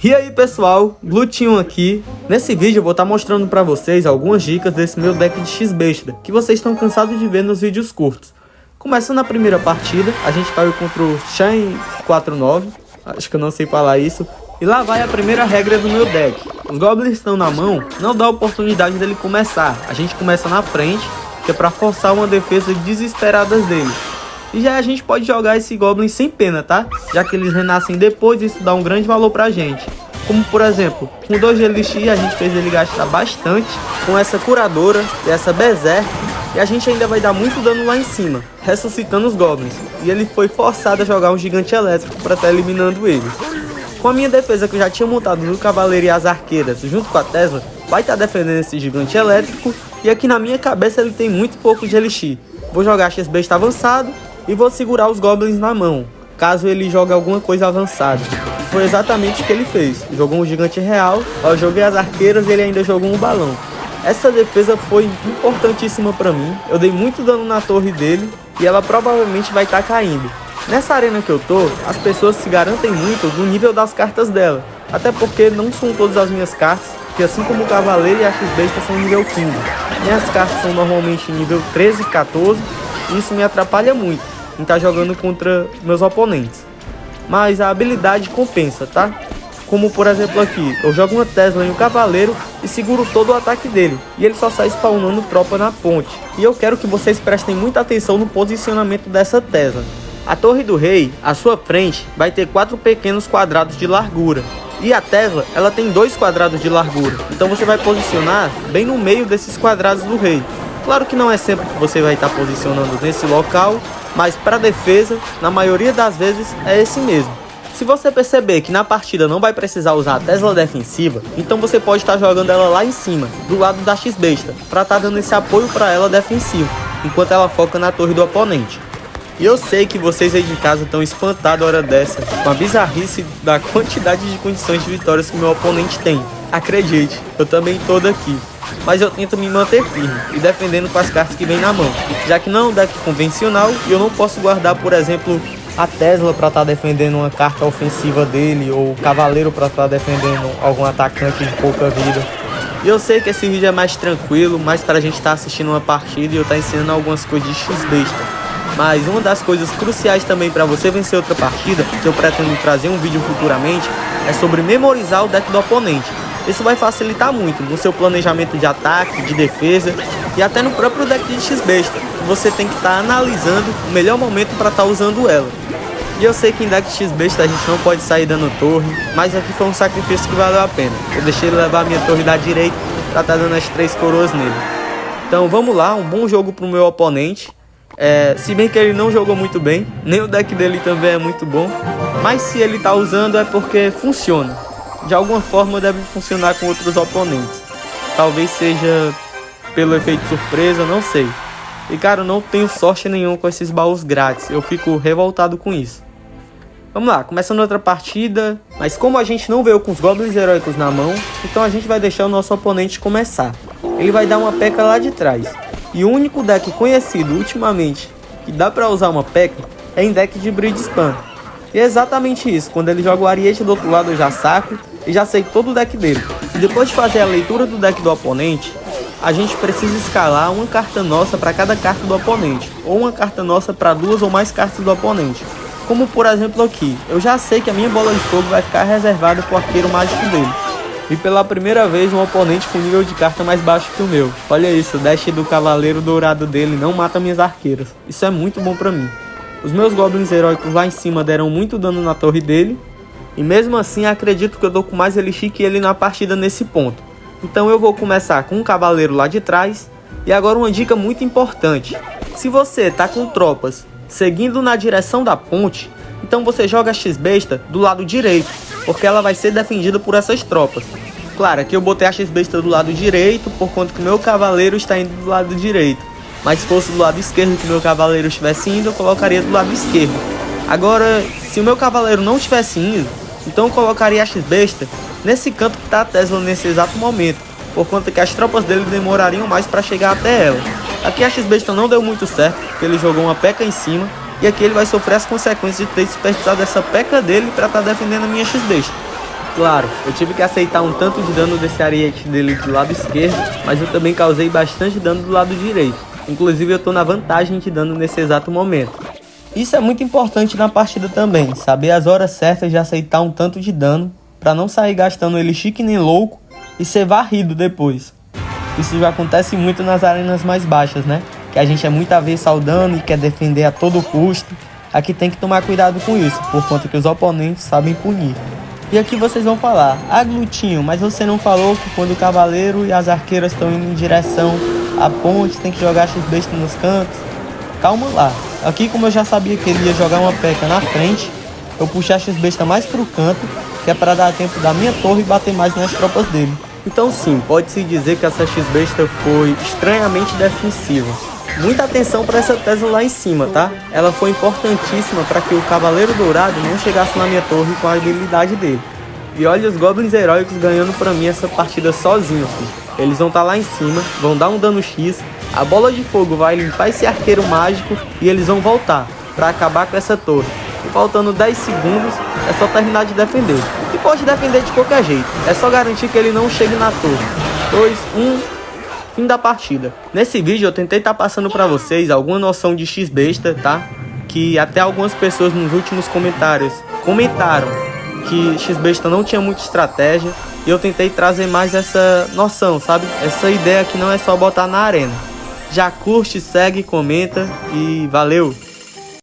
E aí pessoal, Glutinho aqui. Nesse vídeo eu vou estar mostrando para vocês algumas dicas desse meu deck de X-Besta, que vocês estão cansados de ver nos vídeos curtos. Começando a primeira partida, a gente caiu contra o Shan 49, acho que eu não sei falar isso. E lá vai a primeira regra do meu deck. Os Goblins estão na mão, não dá oportunidade dele começar. A gente começa na frente, que é para forçar uma defesa desesperada dele. E já a gente pode jogar esse Goblin sem pena, tá? Já que eles renascem depois, isso dá um grande valor pra gente. Como por exemplo, com 2 de Elixir a gente fez ele gastar bastante. Com essa curadora e essa Berserk. E a gente ainda vai dar muito dano lá em cima, ressuscitando os Goblins. E ele foi forçado a jogar um Gigante Elétrico para estar eliminando ele. Com a minha defesa que eu já tinha montado do Cavaleiro e as Arqueiras junto com a Tesla, vai estar defendendo esse Gigante Elétrico. E aqui na minha cabeça ele tem muito pouco de Elixir. Vou jogar X-Besta avançado e vou segurar os Goblins na mão, caso ele jogue alguma coisa avançada. Foi exatamente o que ele fez. Jogou um Gigante Real, eu joguei as Arqueiras e ele ainda jogou um Balão. Essa defesa foi importantíssima pra mim. Eu dei muito dano na torre dele e ela provavelmente vai estar caindo. Nessa arena que eu tô, as pessoas se garantem muito do nível das cartas dela. Até porque não são todas as minhas cartas, que assim como o Cavaleiro e a X-Besta são nível 15. Minhas cartas são normalmente nível 13, 14 e isso me atrapalha muito em estar jogando contra meus oponentes. Mas a habilidade compensa, tá? Como por exemplo aqui, eu jogo uma Tesla em um Cavaleiro e seguro todo o ataque dele. E ele só sai spawnando tropa na ponte. E eu quero que vocês prestem muita atenção no posicionamento dessa Tesla. A Torre do Rei, à sua frente, vai ter 4 pequenos quadrados de largura. E a Tesla, ela tem 2 quadrados de largura. Então você vai posicionar bem no meio desses quadrados do Rei. Claro que não é sempre que você vai estar posicionando nesse local, mas para defesa, na maioria das vezes, é esse mesmo. Se você perceber que na partida não vai precisar usar a Tesla defensiva, então você pode estar jogando ela lá em cima, do lado da X-Besta, para estar dando esse apoio para ela defensivo, enquanto ela foca na torre do oponente. E eu sei que vocês aí de casa estão espantados a hora dessa, com a bizarrice da quantidade de condições de vitórias que meu oponente tem. Acredite, eu também estou daqui. Mas eu tento me manter firme e defendendo com as cartas que vem na mão, já que não é um deck convencional e eu não posso guardar, por exemplo, a Tesla para estar defendendo uma carta ofensiva dele, ou o Cavaleiro para estar defendendo algum atacante de pouca vida. E eu sei que esse vídeo é mais tranquilo, mais para a gente estar assistindo uma partida e eu estar ensinando algumas coisas de X-Besta. Mas uma das coisas cruciais também para você vencer outra partida, que eu pretendo trazer um vídeo futuramente, é sobre memorizar o deck do oponente. Isso vai facilitar muito no seu planejamento de ataque, de defesa e até no próprio deck de X-Besta. Você tem que estar analisando o melhor momento para estar usando ela. E eu sei que em deck de X-Besta a gente não pode sair dando torre, mas aqui foi um sacrifício que valeu a pena. Eu deixei ele levar a minha torre da direita para estar dando as 3 coroas nele. Então vamos lá, um bom jogo para o meu oponente. Se bem que ele não jogou muito bem, nem o deck dele também é muito bom, mas se ele está usando é porque funciona. De alguma forma deve funcionar com outros oponentes. Talvez seja pelo efeito surpresa, não sei. E cara, eu não tenho sorte nenhuma com esses baús grátis. Eu fico revoltado com isso. Vamos lá, começando outra partida. Mas como a gente não veio com os Goblins Heróicos na mão, então a gente vai deixar o nosso oponente começar. Ele vai dar uma P.E.K.K.A lá de trás. E o único deck conhecido ultimamente que dá pra usar uma P.E.K.K.A é em deck de Bridge Spam. E é exatamente isso, quando ele joga o Ariete do outro lado eu já saco e já sei todo o deck dele. E depois de fazer a leitura do deck do oponente, a gente precisa escalar uma carta nossa para cada carta do oponente, ou uma carta nossa para 2 ou mais cartas do oponente. Como por exemplo aqui, eu já sei que a minha bola de fogo vai ficar reservada para o arqueiro mágico dele. E pela primeira vez um oponente com nível de carta mais baixo que o meu. Olha isso, o dash do Cavaleiro Dourado dele não mata minhas arqueiras. Isso é muito bom para mim. Os meus Goblins Heróicos lá em cima deram muito dano na torre dele. E mesmo assim acredito que eu dou com mais Elixir que ele na partida nesse ponto. Então eu vou começar com um Cavaleiro lá de trás. E agora uma dica muito importante. Se você tá com tropas seguindo na direção da ponte, então você joga a X-Besta do lado direito, porque ela vai ser defendida por essas tropas. Claro, aqui eu botei a X-Besta do lado direito, por conta que o meu Cavaleiro está indo do lado direito. Mas se fosse do lado esquerdo que o meu Cavaleiro estivesse indo, eu colocaria do lado esquerdo. Agora, se o meu Cavaleiro não estivesse indo, então eu colocaria a X-Besta nesse canto que está a Tesla nesse exato momento, por conta que as tropas dele demorariam mais para chegar até ela. Aqui a X-Besta não deu muito certo, porque ele jogou uma P.E.K.K.A em cima, e aqui ele vai sofrer as consequências de ter desperdiçado essa P.E.K.K.A dele para estar defendendo a minha X-Besta. Claro, eu tive que aceitar um tanto de dano desse ariete dele do lado esquerdo, mas eu também causei bastante dano do lado direito. Inclusive eu tô na vantagem de dano nesse exato momento. Isso é muito importante na partida também, saber as horas certas de aceitar um tanto de dano, pra não sair gastando ele chique nem louco e ser varrido depois. Isso já acontece muito nas arenas mais baixas, né? Que a gente é muito avessa ao dano e quer defender a todo custo. Aqui tem que tomar cuidado com isso, por conta que os oponentes sabem punir. E aqui vocês vão falar: ah, Glutinho, mas você não falou que quando o cavaleiro e as arqueiras estão indo em direção à ponte, tem que jogar X-Besta nos cantos? Calma lá. Aqui, como eu já sabia que ele ia jogar uma P.E.K.K.A na frente, eu puxei a X-Besta mais pro canto, que é para dar tempo da minha torre e bater mais nas tropas dele. Então sim, pode-se dizer que essa X-Besta foi estranhamente defensiva. Muita atenção para essa Tesla lá em cima, tá? Ela foi importantíssima para que o Cavaleiro Dourado não chegasse na minha torre com a habilidade dele. E olha os Goblins Heróicos ganhando pra mim essa partida sozinhos, filho. Eles vão estar lá em cima, vão dar um dano X, a bola de fogo vai limpar esse arqueiro mágico e eles vão voltar para acabar com essa torre. E faltando 10 segundos, é só terminar de defender. E pode defender de qualquer jeito, é só garantir que ele não chegue na torre. 2, 1... fim da partida. Nesse vídeo eu tentei estar passando para vocês alguma noção de X-Besta, tá? Que até algumas pessoas nos últimos comentários comentaram que X-Besta não tinha muita estratégia. E eu tentei trazer mais essa noção, sabe? Essa ideia que não é só botar na arena. Já curte, segue, comenta e valeu!